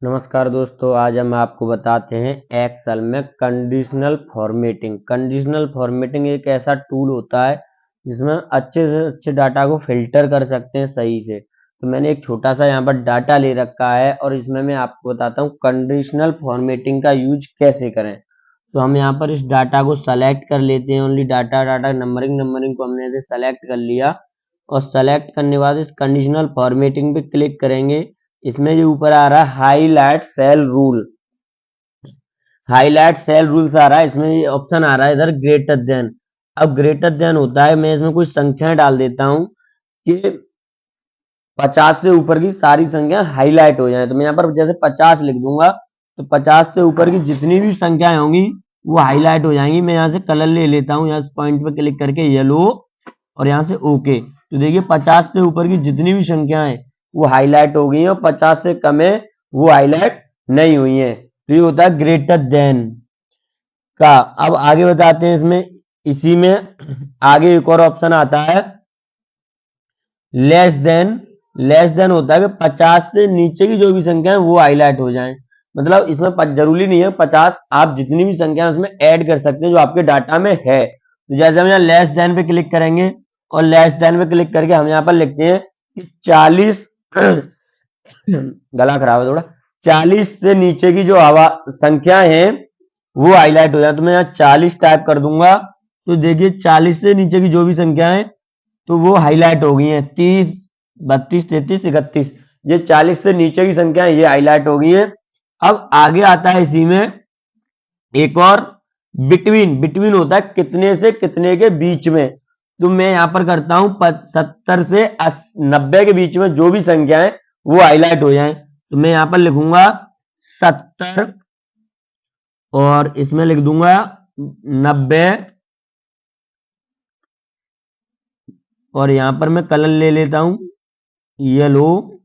नमस्कार दोस्तों, आज हम आपको बताते हैं एक्सेल में कंडीशनल फॉर्मेटिंग। कंडीशनल फॉर्मेटिंग एक ऐसा टूल होता है जिसमें अच्छे से अच्छे डाटा को फिल्टर कर सकते हैं सही से। तो मैंने एक छोटा सा यहाँ पर डाटा ले रखा है और इसमें मैं आपको बताता हूँ कंडीशनल फॉर्मेटिंग का यूज कैसे करें। तो हम यहाँ पर इस डाटा को सेलेक्ट कर लेते हैं। ओनली डाटा डाटा नंबरिंग को हमने ऐसे सेलेक्ट कर लिया और सेलेक्ट करने के बाद इस कंडीशनल फॉर्मेटिंग पे क्लिक करेंगे। इसमें जो ऊपर आ रहा है highlight cell rule, highlight cell rules आ रहा है। इसमें ये ऑप्शन आ रहा है इधर ग्रेटर देन। अब ग्रेटर देन होता है, मैं इसमें कुछ संख्याएं डाल देता हूं कि 50 से ऊपर की सारी संख्या हाईलाइट हो जाए। तो मैं यहाँ पर जैसे 50 लिख दूंगा तो 50 से ऊपर की जितनी भी संख्याएं होंगी वो हाईलाइट हो जाएंगी। मैं यहाँ से कलर ले लेता हूँ, यहाँ पॉइंट पे क्लिक करके येलो और यहाँ से ओके। तो देखिए 50 से ऊपर की जितनी भी संख्याएं वो हाईलाइट हो गई हैं और 50 से कम है वो हाईलाइट नहीं हुई है। तो ये होता है ग्रेटर देन का। अब आगे बताते हैं इसमें, इसी में आगे एक और ऑप्शन आता है लेस देन। लेस देन होता है कि 50 से नीचे की जो भी संख्या है वो हाईलाइट हो जाए। मतलब इसमें जरूरी नहीं है 50, आप जितनी भी संख्या उसमें ऐड कर सकते हैं जो आपके डाटा में है। तो जैसे हम यहाँ लेस देन पे क्लिक करेंगे और लेस देन पे क्लिक करके हम यहाँ पर लिखते हैं कि 40 गला खराब है थोड़ा, 40 से नीचे की जो हवा संख्या है वो हाईलाइट हो जाए। तो मैं यहाँ 40 टाइप कर दूंगा तो देखिए 40 से नीचे की जो भी संख्या है तो वो हाईलाइट हो गई हैं। 30, 32, 33, 31, ये 40 से नीचे की संख्या है, ये हाईलाइट हो गई है। अब आगे आता है इसी में एक और बिटवीन। बिटवीन होता है कितने से कितने के बीच में। तो मैं यहां पर करता हूं 70 से 90 के बीच में जो भी संख्या है वो हाईलाइट हो जाए। तो मैं यहां पर लिखूंगा 70 और इसमें लिख दूंगा 90 और यहां पर मैं कलर ले लेता हूं येलो।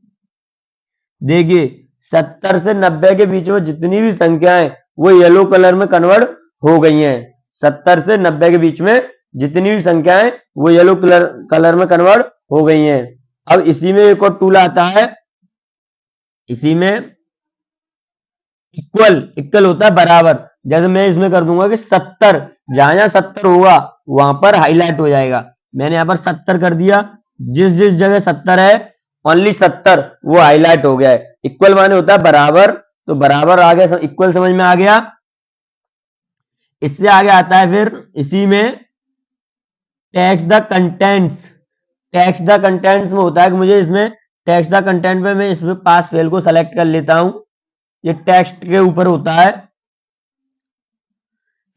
देखिए 70 से 90 के बीच में जितनी भी संख्याएं वो येलो कलर में कन्वर्ट हो गई हैं। 70 से 90 के बीच में जितनी भी संख्याएं वो येलो कलर में कन्वर्ट हो गई हैं। अब इसी में एक और टूल आता है, इसी में इक्वल। इक्वल होता है बराबर। जैसे मैं इसमें कर दूंगा कि 70, जहां जहां 70 होगा वहां पर हाईलाइट हो जाएगा। मैंने यहां पर 70 कर दिया, जिस जिस जगह 70 है ओनली 70 वो हाईलाइट हो गया है। इक्वल माने होता है बराबर, तो बराबर आ गया, इक्वल समझ में आ गया। इससे आगे आता है फिर इसी में tax the contents. Tax the contents में होता है कि मुझे इसमें टैक्स द कंटेंट में मैं इसमें पास फेल को सेलेक्ट कर लेता हूं। ये टेक्स्ट के ऊपर होता है।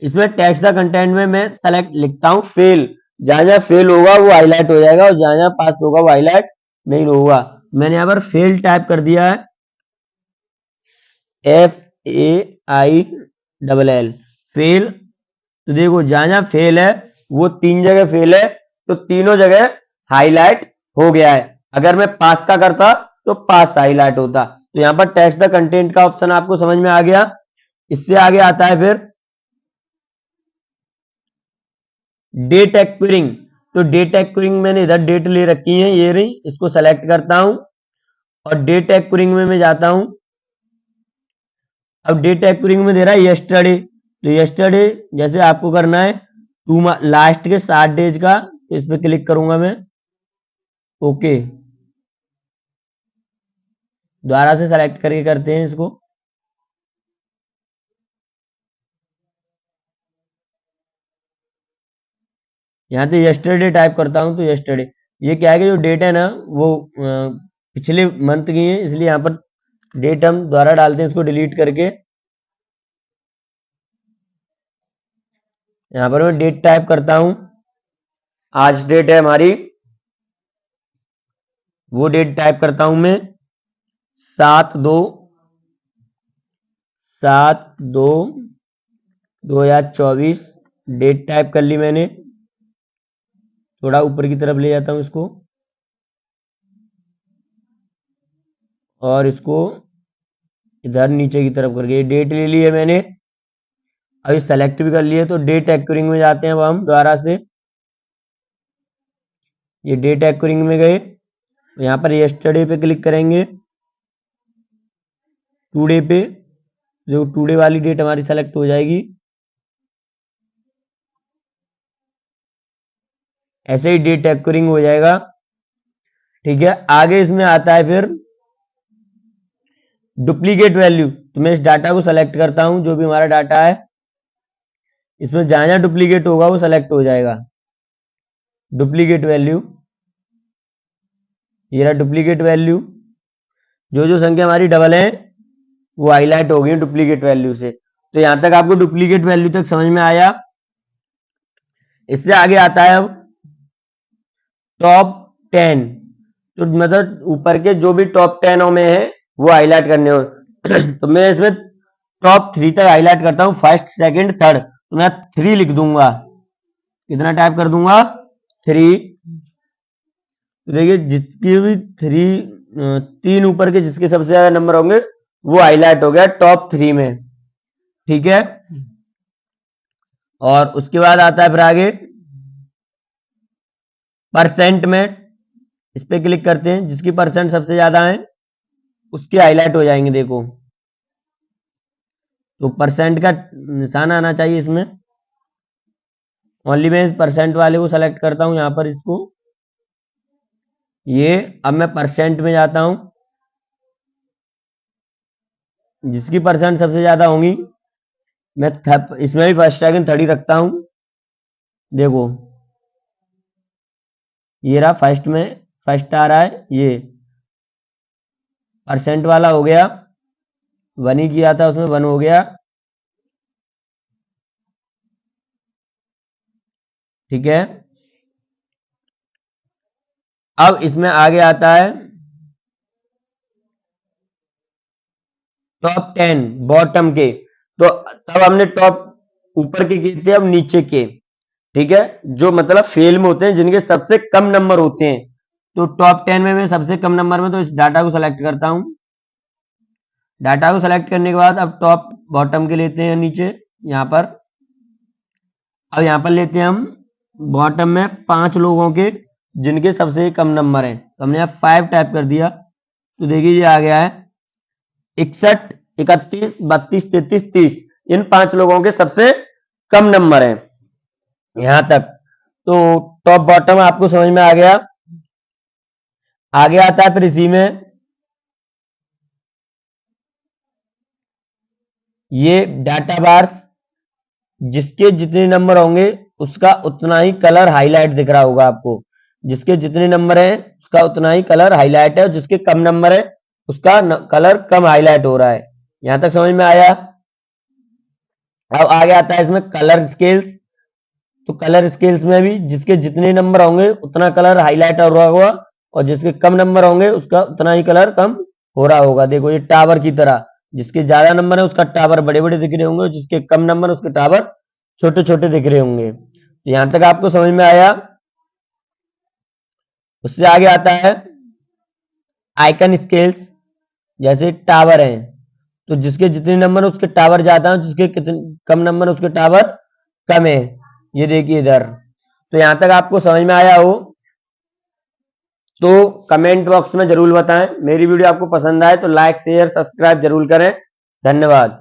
इसमें टेक्स्ट द कंटेंट में मैं सेलेक्ट लिखता हूं फेल। जहां जहां फेल होगा वो हाईलाइट हो जाएगा और जहां जहां पास होगा वो हाईलाइट नहीं होगा। मैंने यहां पर फेल टाइप कर दिया है, FAILL फेल। तो देखो जहां जहां फेल है वो 3 जगह फेल है तो तीनों जगह हाईलाइट हो गया है। अगर मैं पास का करता तो पास हाईलाइट होता। तो यहां पर टेक्स्ट द कंटेंट का ऑप्शन आपको समझ में आ गया। इससे आगे आता है फिर डेट एक्विरिंग। तो डेट एक्विरिंग मैंने इधर डेट ले रखी है, ये रही, इसको सेलेक्ट करता हूं और डेट एक्विरिंग में मैं जाता हूं। अब डेट एक्विरिंग में दे रहा है यस्टरडे। तो यस्टरडे जैसे आपको करना है लास्ट के 7 डेज का, तो इस पर क्लिक करूंगा मैं, ओके। दोबारा से सेलेक्ट करके करते हैं इसको। यहाँ से यस्टरडे टाइप करता हूं तो यस्टरडे। ये क्या है कि जो डेट है ना वो पिछले मंथ की है, इसलिए यहाँ पर डेट हम दोबारा डालते हैं इसको डिलीट करके। यहाँ पर मैं डेट टाइप करता हूं, आज डेट है हमारी, वो डेट टाइप करता हूं मैं 7/2/2024। डेट टाइप कर ली मैंने। थोड़ा ऊपर की तरफ ले जाता हूं इसको और इसको इधर नीचे की तरफ करके डेट ले ली है मैंने। अभी सेलेक्ट भी कर लिए तो डेट एक्विरिंग में जाते हैं अब हम दोबारा से। ये डेट एक्विरिंग में गए, यहाँ पर यस्टरडे पे क्लिक करेंगे टुडे पे, जो टुडे वाली डेट हमारी सेलेक्ट हो जाएगी। ऐसे ही डेट एक्यूरिंग हो जाएगा। ठीक है, आगे इसमें आता है फिर डुप्लीकेट वैल्यू। तो मैं इस डाटा को सेलेक्ट करता हूं, जो भी हमारा डाटा है इसमें जहां जहां डुप्लीकेट होगा वो सेलेक्ट हो जाएगा। डुप्लीकेट वैल्यू, ये रहा डुप्लीकेट वैल्यू। जो जो संख्या हमारी डबल है वो हाईलाइट हो गई डुप्लीकेट वैल्यू से। तो यहां तक आपको डुप्लीकेट वैल्यू तक समझ में आया। इससे आगे आता है अब टॉप 10। तो मतलब ऊपर के जो भी टॉप 10 में है वो हाईलाइट करने हो। तो मैं इसमें टॉप 3 तक हाईलाइट करता हूं, फर्स्ट सेकंड थर्ड। तो मैं 3 लिख दूंगा। कितना टाइप कर दूंगा? 3। तो देखिए जिसकी भी 3 ऊपर के जिसके सबसे ज्यादा नंबर होंगे वो हाईलाइट हो गया टॉप 3 में। ठीक है, और उसके बाद आता है फिर आगे परसेंट में। इस पे क्लिक करते हैं, जिसकी परसेंट सबसे ज्यादा है उसके हाईलाइट हो जाएंगे। देखो तो परसेंट का निशान आना चाहिए इसमें। ओनली मैं इस परसेंट वाले को सेलेक्ट करता हूं यहां पर इसको, ये। अब मैं परसेंट में जाता हूं, जिसकी परसेंट सबसे ज्यादा होंगी मैं इसमें भी फर्स्ट सेकंड थर्ड ही रखता हूं। देखो ये रहा फर्स्ट में, फर्स्ट आ रहा है, ये परसेंट वाला हो गया। 1 ही किया था उसमें, 1 हो गया। ठीक है, अब इसमें आगे आता है टॉप 10 बॉटम के। तो तब हमने टॉप ऊपर के किए थे, अब नीचे के। ठीक है, जो मतलब फेल में होते हैं, जिनके सबसे कम नंबर होते हैं। तो टॉप 10 में मैं सबसे कम नंबर में तो इस डाटा को सेलेक्ट करता हूं। डाटा को सेलेक्ट करने के बाद अब टॉप बॉटम के लेते हैं नीचे यहां पर। अब यहां पर लेते हैं हम बॉटम में 5 लोगों के जिनके सबसे कम नंबर है। तो हमने यहाँ 5 टाइप कर दिया। तो देखिए ये आ गया है 61, 31, 32, 33, 30। इन 5 लोगों के सबसे कम नंबर है यहां तक। तो टॉप बॉटम आपको समझ में आ गया। आगे आता है फिर इसी में ये डाटा बार्स। जिसके जितने नंबर होंगे उसका उतना ही कलर हाईलाइट दिख रहा होगा आपको। जिसके जितने नंबर है उसका उतना ही कलर हाईलाइट है, और जिसके कम नंबर है उसका कलर कम हाईलाइट हो रहा है। यहां तक समझ में आया। अब आगे आता है इसमें कलर स्केल्स। तो कलर स्केल्स में भी जिसके जितने नंबर होंगे उतना कलर हाईलाइट हो रहा होगा, और जिसके कम नंबर होंगे उसका उतना ही कलर कम हो रहा होगा। देखो ये टावर की तरह, जिसके ज्यादा नंबर है उसका टावर बड़े बड़े दिख रहे होंगे, जिसके कम नंबर उसके टावर छोटे छोटे दिख रहे होंगे। तो यहां तक आपको समझ में आया। उससे आगे आता है आइकन स्केल्स। जैसे टावर है, तो जिसके जितने नंबर उसके टावर ज्यादा है, जिसके कितने कम नंबर उसके टावर कम है। ये देखिए इधर। तो यहां तक आपको समझ में आया हो तो कमेंट बॉक्स में जरूर बताएं। मेरी वीडियो आपको पसंद आए तो लाइक शेयर सब्सक्राइब जरूर करें। धन्यवाद।